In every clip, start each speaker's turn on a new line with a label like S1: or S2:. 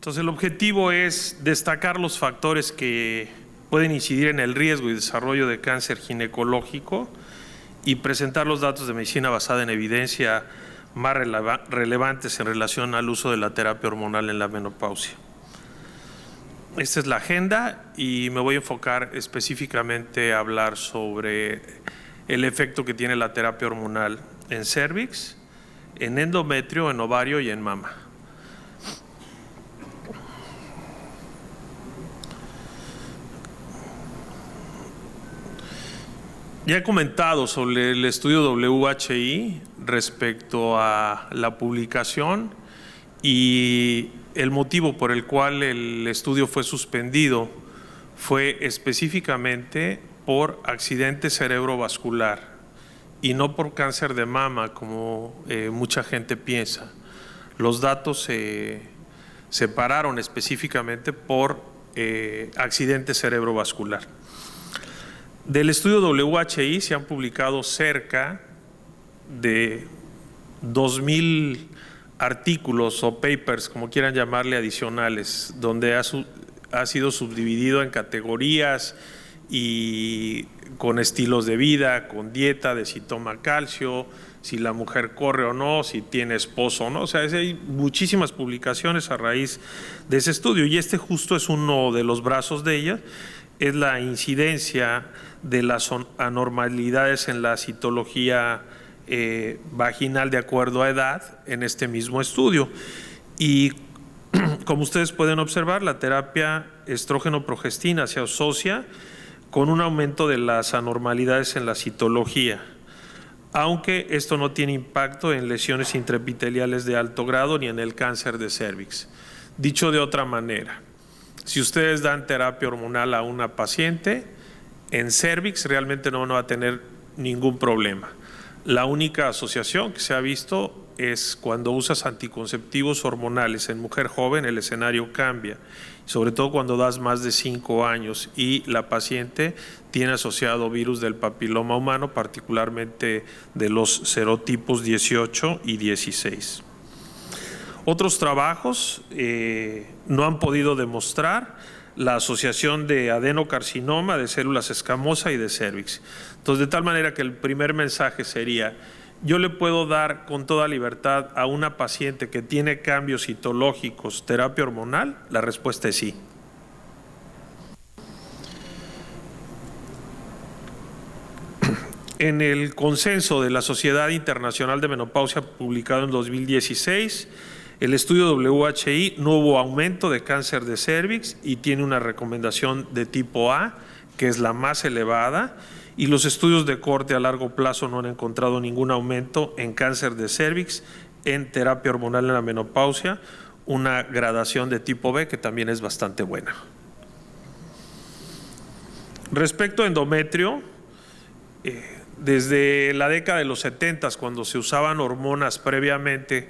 S1: Entonces, el objetivo es destacar los factores que pueden incidir en el riesgo y desarrollo de cáncer ginecológico y presentar los datos de medicina basada en evidencia más relevantes en relación al uso de la terapia hormonal en la menopausia. Esta es la agenda y me voy a enfocar específicamente a hablar sobre el efecto que tiene la terapia hormonal en cérvix, en endometrio, en ovario y en mama. Ya he comentado sobre el estudio WHI respecto a la publicación y el motivo por el cual el estudio fue suspendido fue específicamente por accidente cerebrovascular y no por cáncer de mama como mucha gente piensa. Los datos se separaron específicamente por accidente cerebrovascular. Del estudio WHI se han publicado cerca de 2,000 artículos o papers, como quieran llamarle, adicionales, donde ha sido subdividido en categorías y con estilos de vida, con dieta, de si toma calcio, si la mujer corre o no, si tiene esposo o no. O sea, hay muchísimas publicaciones a raíz de ese estudio y este justo es uno de los brazos de ellas, es la incidencia de las anormalidades en la citología vaginal de acuerdo a edad en este mismo estudio. Y como ustedes pueden observar, la terapia estrógeno-progestina se asocia con un aumento de las anormalidades en la citología, aunque esto no tiene impacto en lesiones intraepiteliales de alto grado ni en el cáncer de cérvix. Dicho de otra manera, si ustedes dan terapia hormonal a una paciente, en cérvix realmente no va a tener ningún problema. La única asociación que se ha visto es cuando usas anticonceptivos hormonales en mujer joven, el escenario cambia, sobre todo cuando das más de 5 años y la paciente tiene asociado virus del papiloma humano, particularmente de los serotipos 18 y 16. Otros trabajos no han podido demostrar la asociación de adenocarcinoma, de células escamosas y de cérvix. Entonces, de tal manera que el primer mensaje sería, yo le puedo dar con toda libertad a una paciente que tiene cambios citológicos terapia hormonal, la respuesta es sí. En el consenso de la Sociedad Internacional de Menopausia publicado en 2016, el estudio WHI no hubo aumento de cáncer de cérvix y tiene una recomendación de tipo A, que es la más elevada, y los estudios de corte a largo plazo no han encontrado ningún aumento en cáncer de cérvix, en terapia hormonal en la menopausia, una gradación de tipo B que también es bastante buena. Respecto a endometrio, desde la década de los 70, cuando se usaban hormonas previamente,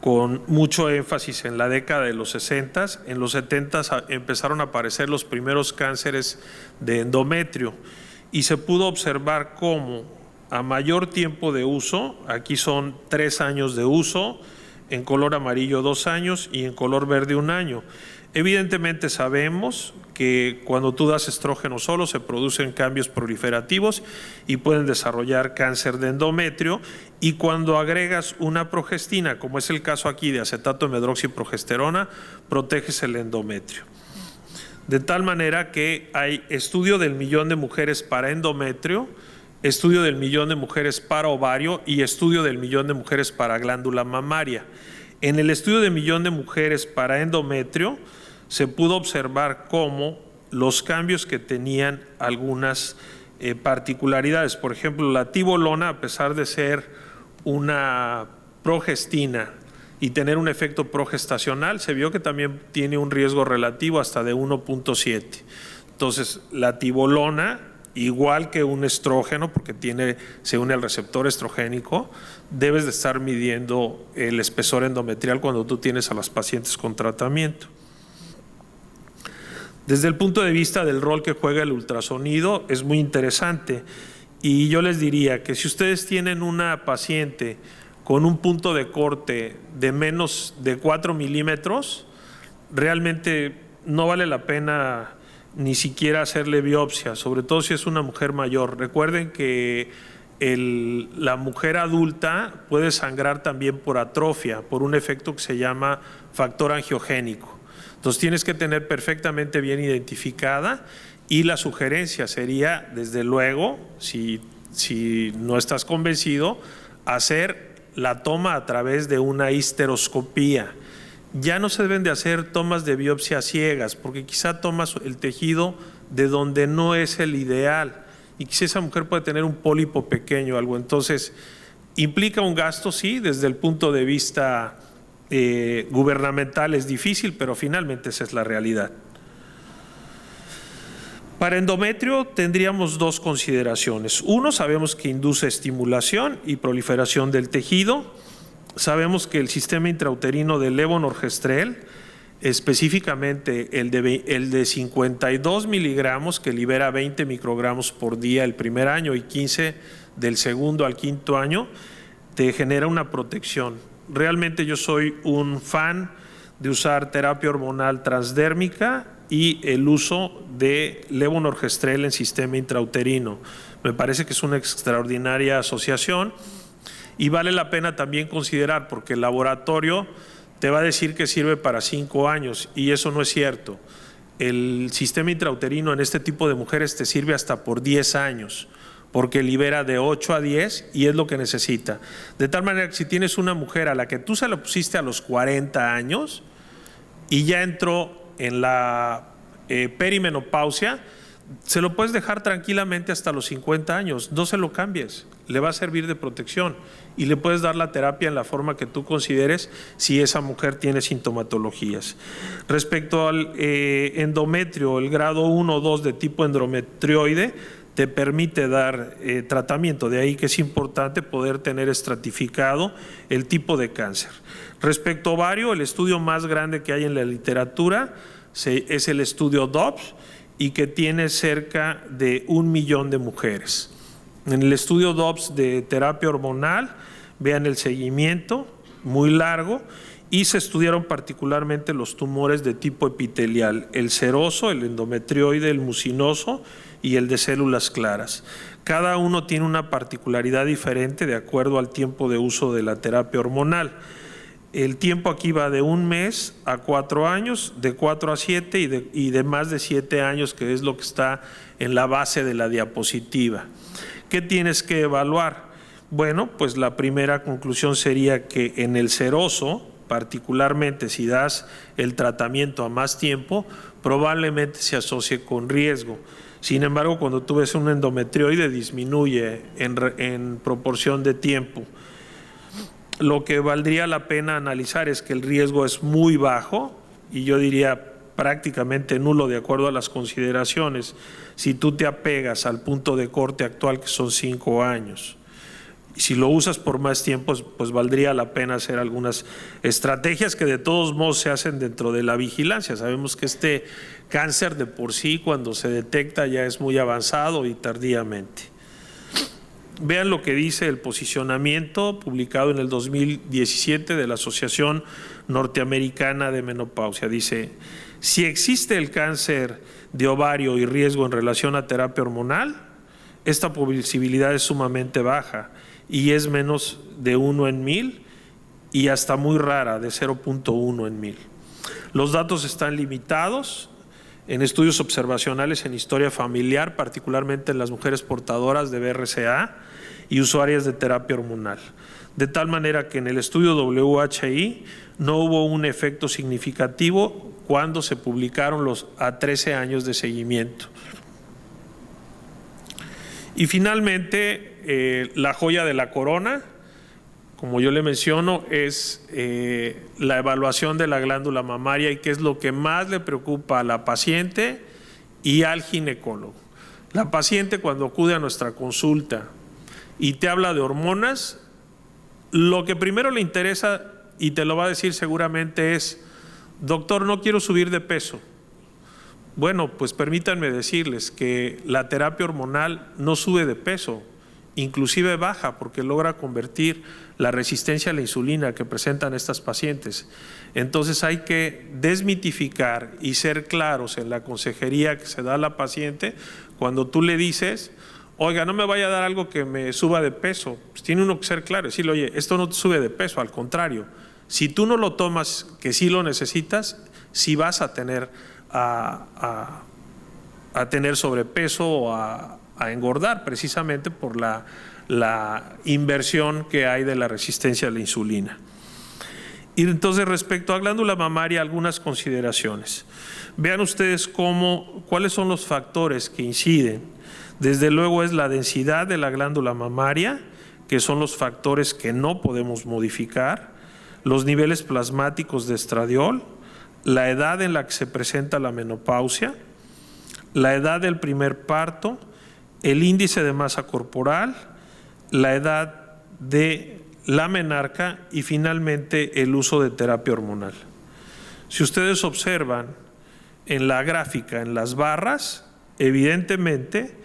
S1: con mucho énfasis en la década de los 60, en los 70 empezaron a aparecer los primeros cánceres de endometrio y se pudo observar cómo a mayor tiempo de uso, aquí son 3 años de uso, en color amarillo 2 años y en color verde 1 año. Evidentemente sabemos que cuando tú das estrógeno solo se producen cambios proliferativos y pueden desarrollar cáncer de endometrio, y cuando agregas una progestina, como es el caso aquí de acetato de medroxiprogesterona, proteges el endometrio. De tal manera que hay estudio del 1.000.000 de mujeres para endometrio, estudio del 1.000.000 de mujeres para ovario y estudio del 1.000.000 de mujeres para glándula mamaria. En el estudio del 1.000.000 de mujeres para endometrio se pudo observar cómo los cambios que tenían algunas particularidades. Por ejemplo, la tibolona, a pesar de ser una progestina y tener un efecto progestacional, se vio que también tiene un riesgo relativo hasta de 1.7. Entonces, la tibolona, igual que un estrógeno, porque se une al receptor estrogénico, debes de estar midiendo el espesor endometrial cuando tú tienes a las pacientes con tratamiento. Desde el punto de vista del rol que juega el ultrasonido, es muy interesante, y yo les diría que si ustedes tienen una paciente con un punto de corte de menos de 4 milímetros, realmente no vale la pena ni siquiera hacerle biopsia, sobre todo si es una mujer mayor. Recuerden que la mujer adulta puede sangrar también por atrofia, por un efecto que se llama factor angiogénico. Entonces tienes que tener perfectamente bien identificada, y la sugerencia sería, desde luego, si no estás convencido, hacer la toma a través de una histeroscopía. Ya no se deben de hacer tomas de biopsia ciegas, porque quizá tomas el tejido de donde no es el ideal, y quizá esa mujer puede tener un pólipo pequeño o algo. Entonces, implica un gasto, sí, desde el punto de vista gubernamental es difícil, pero finalmente esa es la realidad. Para endometrio tendríamos dos consideraciones. Uno, sabemos que induce estimulación y proliferación del tejido. Sabemos que el sistema intrauterino de levonorgestrel, específicamente el de 52 miligramos, que libera 20 microgramos por día el primer año y 15 del segundo al quinto año, te genera una protección. Realmente yo soy un fan de usar terapia hormonal transdérmica y el uso de levonorgestrel en sistema intrauterino. Me parece que es una extraordinaria asociación, y vale la pena también considerar, porque el laboratorio te va a decir que sirve para 5 años y eso no es cierto. El sistema intrauterino en este tipo de mujeres te sirve hasta por 10 años, porque libera de 8 a 10 y es lo que necesita. De tal manera que si tienes una mujer a la que tú se la pusiste a los 40 años y ya entró en la perimenopausia, se lo puedes dejar tranquilamente hasta los 50 años, no se lo cambies, le va a servir de protección y le puedes dar la terapia en la forma que tú consideres si esa mujer tiene sintomatologías. Respecto al endometrio, el grado 1 o 2 de tipo endometrioide te permite dar tratamiento, de ahí que es importante poder tener estratificado el tipo de cáncer. Respecto a ovario, el estudio más grande que hay en la literatura es el estudio Dobbs, y que tiene cerca de 1 millón de mujeres. En el estudio Dobbs de terapia hormonal, vean el seguimiento muy largo, y se estudiaron particularmente los tumores de tipo epitelial, el seroso, el endometrioide, el mucinoso y el de células claras. Cada uno tiene una particularidad diferente de acuerdo al tiempo de uso de la terapia hormonal. El tiempo aquí va de 1 mes a 4 años, de 4 a 7 y de más de 7 años, que es lo que está en la base de la diapositiva. ¿Qué tienes que evaluar? Bueno, pues la primera conclusión sería que en el seroso, particularmente si das el tratamiento a más tiempo, probablemente se asocie con riesgo. Sin embargo, cuando tú ves un endometrioide, disminuye en proporción de tiempo. Lo que valdría la pena analizar es que el riesgo es muy bajo, y yo diría prácticamente nulo de acuerdo a las consideraciones, si tú te apegas al punto de corte actual, que son 5 años. Y si lo usas por más tiempo, pues valdría la pena hacer algunas estrategias que de todos modos se hacen dentro de la vigilancia. Sabemos que este cáncer de por sí, cuando se detecta, ya es muy avanzado y tardíamente. Vean lo que dice el posicionamiento publicado en el 2017 de la Asociación Norteamericana de Menopausia. Dice: si existe el cáncer de ovario y riesgo en relación a terapia hormonal, esta posibilidad es sumamente baja y es menos de 1 en 1000 y hasta muy rara, de 0.1 en 1000. Los datos están limitados en estudios observacionales en historia familiar, particularmente en las mujeres portadoras de BRCA y usuarias de terapia hormonal. De tal manera que en el estudio WHI no hubo un efecto significativo cuando se publicaron los a 13 años de seguimiento. Y finalmente, la joya de la corona, como yo le menciono, es la evaluación de la glándula mamaria, y qué es lo que más le preocupa a la paciente y al ginecólogo. La paciente, cuando acude a nuestra consulta y te habla de hormonas, lo que primero le interesa, y te lo va a decir seguramente, es: doctor, no quiero subir de peso. Bueno, pues permítanme decirles que la terapia hormonal no sube de peso, inclusive baja, porque logra convertir la resistencia a la insulina que presentan estas pacientes. Entonces hay que desmitificar y ser claros en la consejería que se da a la paciente cuando tú le dices: oiga, no me vaya a dar algo que me suba de peso. Pues tiene uno que ser claro, decirle: oye, esto no te sube de peso, al contrario, si tú no lo tomas, que sí lo necesitas, sí vas a tener a tener sobrepeso o a engordar, precisamente por la inversión que hay de la resistencia a la insulina. Y entonces, respecto a glándula mamaria, algunas consideraciones. Vean ustedes cuáles son los factores que inciden. Desde luego es la densidad de la glándula mamaria, que son los factores que no podemos modificar, los niveles plasmáticos de estradiol, la edad en la que se presenta la menopausia, la edad del primer parto, el índice de masa corporal, la edad de la menarca y finalmente el uso de terapia hormonal. Si ustedes observan en la gráfica, en las barras, evidentemente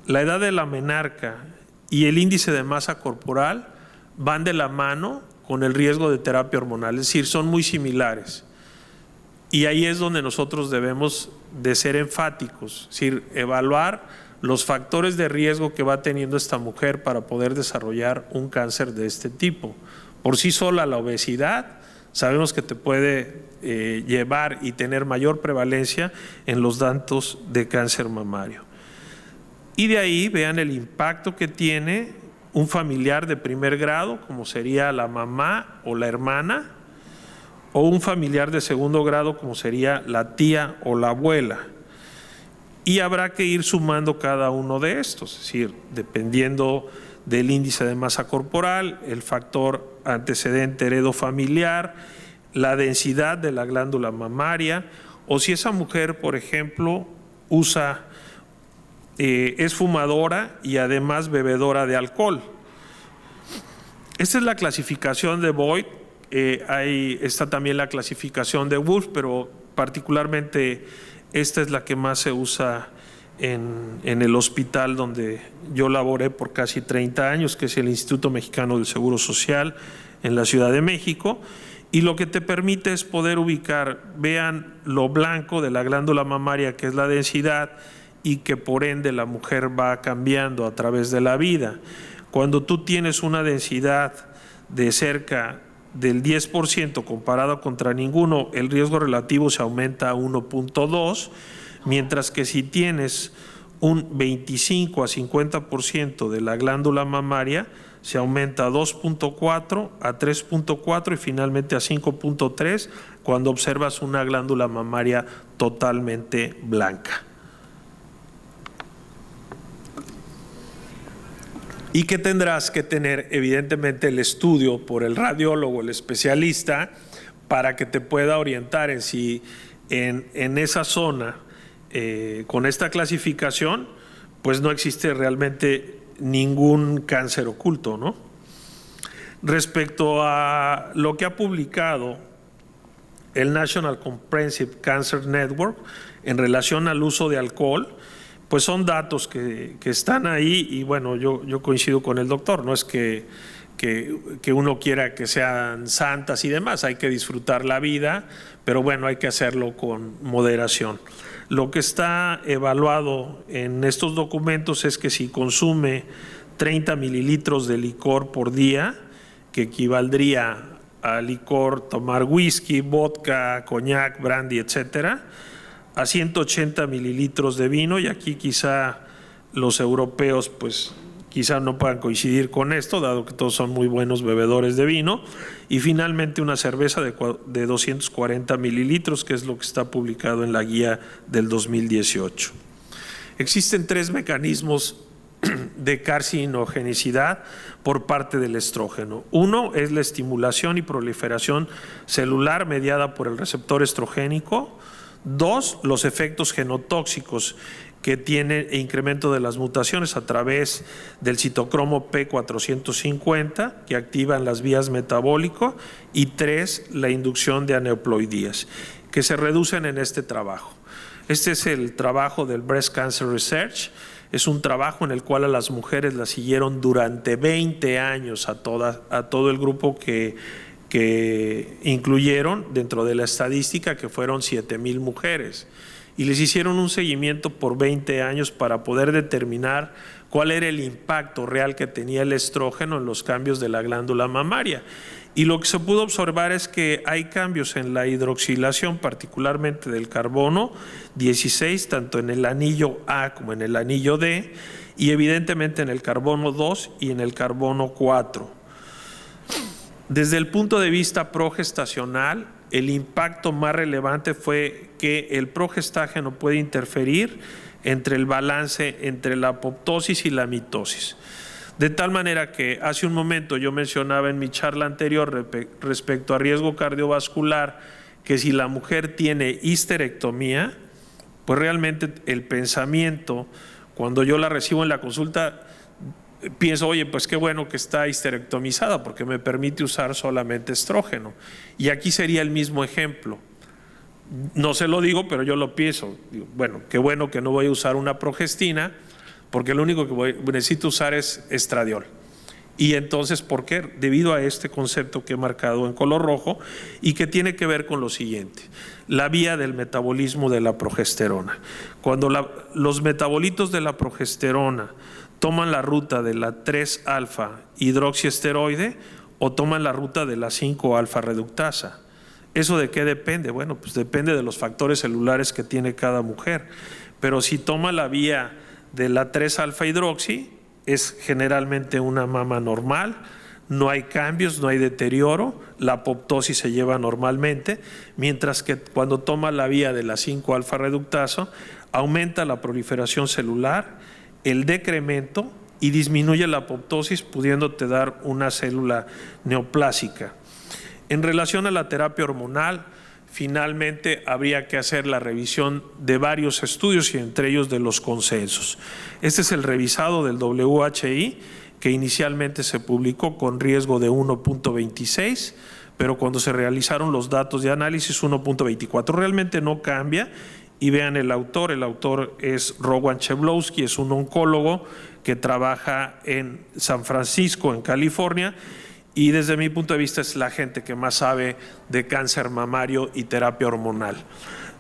S1: la edad de la menarca y el índice de masa corporal van de la mano con el riesgo de terapia hormonal, es decir, son muy similares. Y ahí es donde nosotros debemos de ser enfáticos, es decir, evaluar los factores de riesgo que va teniendo esta mujer para poder desarrollar un cáncer de este tipo. Por sí sola la obesidad sabemos que te puede llevar y tener mayor prevalencia en los datos de cáncer mamario. Y de ahí vean el impacto que tiene un familiar de primer grado, como sería la mamá o la hermana, o un familiar de segundo grado, como sería la tía o la abuela. Y habrá que ir sumando cada uno de estos, es decir, dependiendo del índice de masa corporal, el factor antecedente heredofamiliar, la densidad de la glándula mamaria, o si esa mujer, por ejemplo, es fumadora y además bebedora de alcohol. Esta es la clasificación de Boyd. Ahí está también la clasificación de Wolf, pero particularmente esta es la que más se usa en el hospital donde yo laboré por casi 30 años, que es el Instituto Mexicano del Seguro Social en la Ciudad de México, y lo que te permite es poder ubicar, vean lo blanco de la glándula mamaria, que es la densidad, y que por ende la mujer va cambiando a través de la vida. Cuando tú tienes una densidad de cerca del 10% comparado contra ninguno, el riesgo relativo se aumenta a 1.2, mientras que si tienes un 25 a 50% de la glándula mamaria, se aumenta a 2.4, a 3.4 y finalmente a 5.3 cuando observas una glándula mamaria totalmente blanca. Y que tendrás que tener evidentemente el estudio por el radiólogo, el especialista, para que te pueda orientar en si en esa zona, con esta clasificación, pues no existe realmente ningún cáncer oculto, ¿no? Respecto a lo que ha publicado el National Comprehensive Cancer Network en relación al uso de alcohol, pues son datos que están ahí y bueno, yo coincido con el doctor, no es que uno quiera que sean santas y demás, hay que disfrutar la vida, pero bueno, hay que hacerlo con moderación. Lo que está evaluado en estos documentos es que si consume 30 mililitros de licor por día, que equivaldría a licor, tomar whisky, vodka, coñac, brandy, etcétera, a 180 mililitros de vino, y aquí quizá los europeos pues quizá no puedan coincidir con esto, dado que todos son muy buenos bebedores de vino, y finalmente una cerveza de 240 mililitros, que es lo que está publicado en la guía del 2018. Existen 3 mecanismos de carcinogenicidad por parte del estrógeno. Uno es la estimulación y proliferación celular mediada por el receptor estrogénico. 2, los efectos genotóxicos que tiene incremento de las mutaciones a través del citocromo P450 que activan las vías metabólicas, y 3, la inducción de aneuploidías que se reducen en este trabajo. Este es el trabajo del Breast Cancer Research, Es un trabajo en el cual a las mujeres las siguieron durante 20 años a todo el grupo que incluyeron dentro de la estadística, que fueron 7,000 mujeres. Y les hicieron un seguimiento por 20 años para poder determinar cuál era el impacto real que tenía el estrógeno en los cambios de la glándula mamaria. Y lo que se pudo observar es que hay cambios en la hidroxilación, particularmente del carbono 16, tanto en el anillo A como en el anillo D, y evidentemente en el carbono 2 y en el carbono 4. Desde el punto de vista progestacional, el impacto más relevante fue que el progestágeno puede interferir entre el balance entre la apoptosis y la mitosis. De tal manera que hace un momento yo mencionaba en mi charla anterior respecto a riesgo cardiovascular que si la mujer tiene histerectomía, pues realmente el pensamiento, cuando yo la recibo en la consulta, pienso, oye, pues qué bueno que está histerectomizada porque me permite usar solamente estrógeno. Y aquí sería el mismo ejemplo. No se lo digo, pero yo lo pienso. Digo, bueno, qué bueno que no voy a usar una progestina porque lo único que necesito usar es estradiol. Y entonces, ¿por qué? Debido a este concepto que he marcado en color rojo y que tiene que ver con lo siguiente: la vía del metabolismo de la progesterona. Cuando los metabolitos de la progesterona toman la ruta de la 3-alfa hidroxiesteroide o toman la ruta de la 5-alfa reductasa. ¿Eso de qué depende? Bueno, pues depende de los factores celulares que tiene cada mujer. Pero si toma la vía de la 3-alfa hidroxi, es generalmente una mama normal, no hay cambios, no hay deterioro, la apoptosis se lleva normalmente, mientras que cuando toma la vía de la 5-alfa reductasa, aumenta la proliferación celular, el decremento y disminuye la apoptosis, pudiéndote dar una célula neoplásica. En relación a la terapia hormonal, finalmente habría que hacer la revisión de varios estudios y entre ellos de los consensos. Este es el revisado del WHI, que inicialmente se publicó con riesgo de 1.26, pero cuando se realizaron los datos de análisis 1.24. Realmente no cambia. Y vean el autor es Rowan Cheblowski, es un oncólogo que trabaja en San Francisco, en California, y desde mi punto de vista es la gente que más sabe de cáncer mamario y terapia hormonal.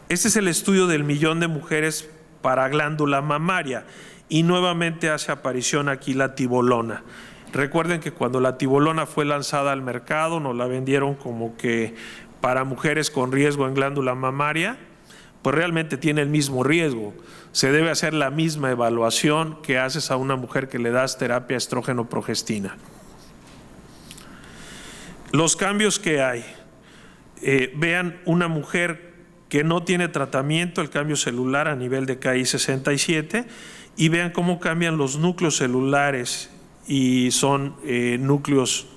S1: Este es el estudio del 1.000.000 de mujeres para glándula mamaria y nuevamente hace aparición aquí la tibolona. Recuerden que cuando la tibolona fue lanzada al mercado nos la vendieron como que para mujeres con riesgo en glándula mamaria, pues realmente tiene el mismo riesgo. Se debe hacer la misma evaluación que haces a una mujer que le das terapia estrógeno-progestina. Los cambios que hay. Vean una mujer que no tiene tratamiento, el cambio celular a nivel de KI67, y vean cómo cambian los núcleos celulares y son núcleos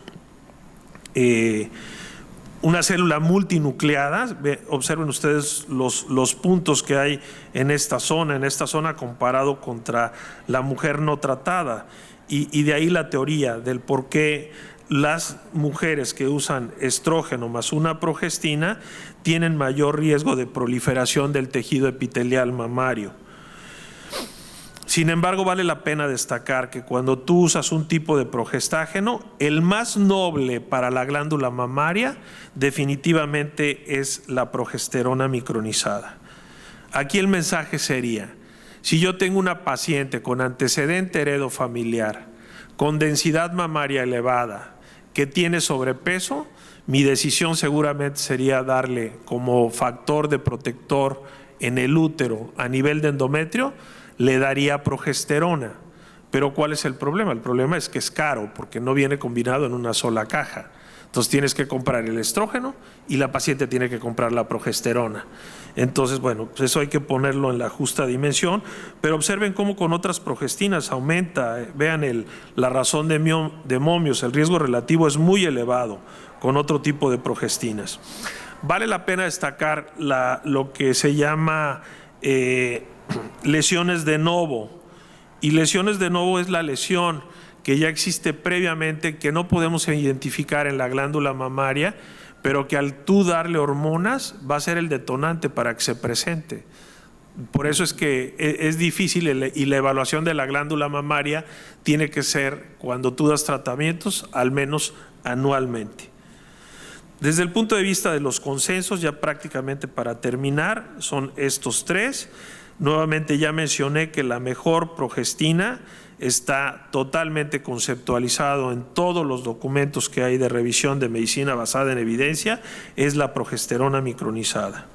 S1: una célula multinucleada. Observen ustedes los puntos que hay en esta zona comparado contra la mujer no tratada, y de ahí la teoría del por qué las mujeres que usan estrógeno más una progestina tienen mayor riesgo de proliferación del tejido epitelial mamario. Sin embargo, vale la pena destacar que cuando tú usas un tipo de progestágeno, el más noble para la glándula mamaria definitivamente es la progesterona micronizada. Aquí el mensaje sería: si yo tengo una paciente con antecedente heredofamiliar, con densidad mamaria elevada, que tiene sobrepeso, mi decisión seguramente sería darle como factor de protector en el útero a nivel de endometrio, le daría progesterona. Pero ¿cuál es el problema? El problema es que es caro porque no viene combinado en una sola caja. Entonces tienes que comprar el estrógeno y la paciente tiene que comprar la progesterona. Entonces, bueno, pues eso hay que ponerlo en la justa dimensión, pero observen cómo con otras progestinas aumenta. Vean la razón de momios, el riesgo relativo es muy elevado con otro tipo de progestinas. Vale la pena destacar lo que se llama lesiones de novo, y lesiones de novo es la lesión que ya existe previamente, que no podemos identificar en la glándula mamaria, pero que al tú darle hormonas va a ser el detonante para que se presente. Por eso es que es difícil y la evaluación de la glándula mamaria tiene que ser, cuando tú das tratamientos, al menos anualmente. Desde el punto de vista de los consensos, ya prácticamente para terminar, son estos tres. Nuevamente ya mencioné que la mejor progestina está totalmente conceptualizado en todos los documentos que hay de revisión de medicina basada en evidencia, es la progesterona micronizada.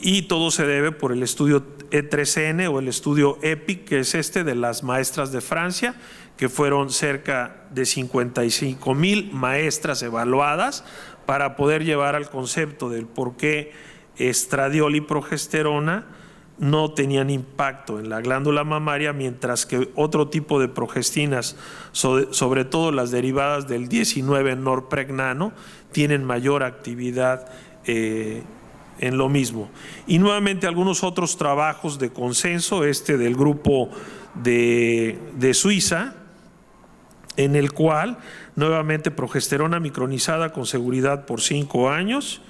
S1: Y todo se debe por el estudio E3N o el estudio EPIC, que es este de las maestras de Francia, que fueron cerca de 55,000 maestras evaluadas para poder llevar al concepto del por qué estradiol y progesterona no tenían impacto en la glándula mamaria, mientras que otro tipo de progestinas, sobre todo las derivadas del 19-norpregnano, tienen mayor actividad en lo mismo. Y nuevamente algunos otros trabajos de consenso, del grupo de Suiza, en el cual nuevamente progesterona micronizada con seguridad por 5 años,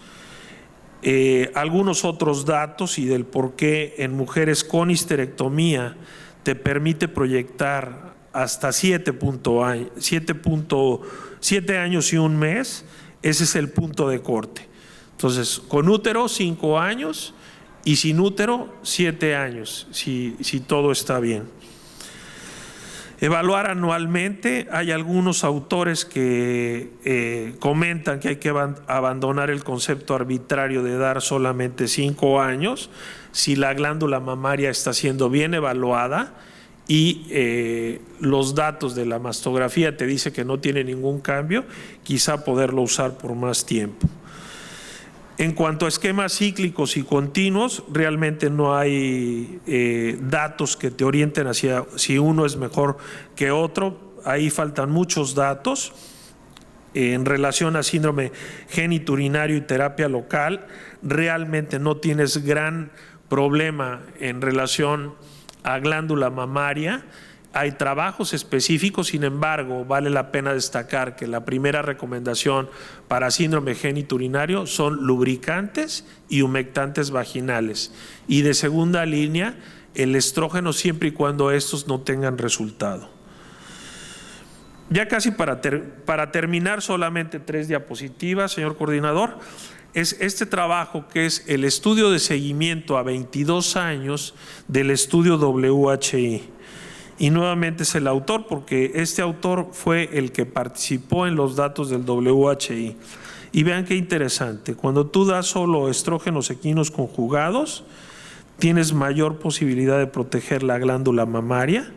S1: algunos otros datos y del por qué en mujeres con histerectomía te permite proyectar hasta 7 años y un mes, ese es el punto de corte. Entonces, con útero 5 años y sin útero 7 años, si todo está bien. Evaluar anualmente, hay algunos autores que comentan que hay que abandonar el concepto arbitrario de dar solamente 5 años si la glándula mamaria está siendo bien evaluada y los datos de la mastografía te dice que no tiene ningún cambio, quizá poderlo usar por más tiempo. En cuanto a esquemas cíclicos y continuos, realmente no hay datos que te orienten hacia si uno es mejor que otro. Ahí faltan muchos datos. En relación a síndrome geniturinario y terapia local, realmente no tienes gran problema en relación a glándula mamaria. Hay trabajos específicos, sin embargo, vale la pena destacar que la primera recomendación para síndrome geniturinario son lubricantes y humectantes vaginales. Y de segunda línea, el estrógeno siempre y cuando estos no tengan resultado. Ya casi para terminar, solamente 3 diapositivas, señor coordinador. Es este trabajo que es el estudio de seguimiento a 22 años del estudio WHI. Y nuevamente es el autor, porque este autor fue el que participó en los datos del WHI. Y vean qué interesante, cuando tú das solo estrógenos equinos conjugados, tienes mayor posibilidad de proteger la glándula mamaria,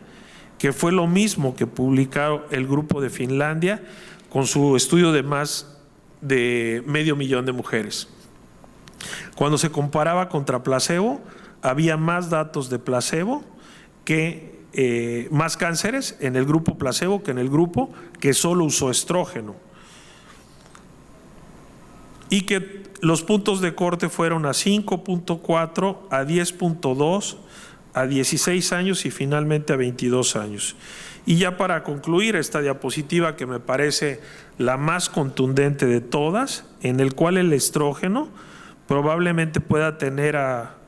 S1: que fue lo mismo que publicaron el grupo de Finlandia con su estudio de más de 500,000 de mujeres. Cuando se comparaba contra placebo, había más datos de placebo que más cánceres en el grupo placebo que en el grupo que solo usó estrógeno. Y que los puntos de corte fueron a 5.4, a 10.2, a 16 años y finalmente a 22 años. Y ya para concluir esta diapositiva, que me parece la más contundente de todas, en el cual el estrógeno probablemente pueda tener a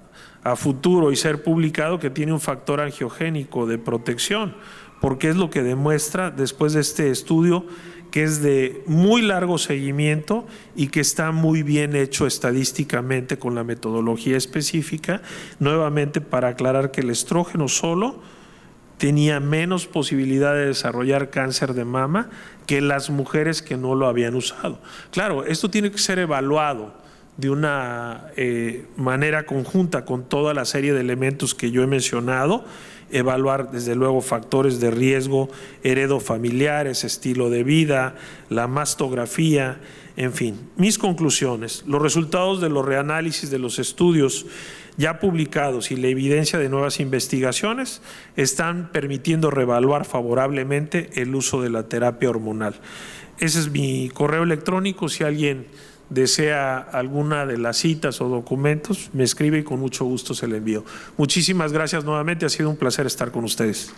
S1: futuro y ser publicado que tiene un factor angiogénico de protección, porque es lo que demuestra después de este estudio, que es de muy largo seguimiento y que está muy bien hecho estadísticamente con la metodología específica, nuevamente para aclarar que el estrógeno solo tenía menos posibilidad de desarrollar cáncer de mama que las mujeres que no lo habían usado. Claro, esto tiene que ser evaluado de una manera conjunta con toda la serie de elementos que yo he mencionado, evaluar desde luego factores de riesgo, heredofamiliares, estilo de vida, la mastografía, en fin. Mis conclusiones: los resultados de los reanálisis de los estudios ya publicados y la evidencia de nuevas investigaciones están permitiendo reevaluar favorablemente el uso de la terapia hormonal. Ese es mi correo electrónico. Si alguien desea alguna de las citas o documentos, me escribe y con mucho gusto se le envío. Muchísimas gracias nuevamente, ha sido un placer estar con ustedes.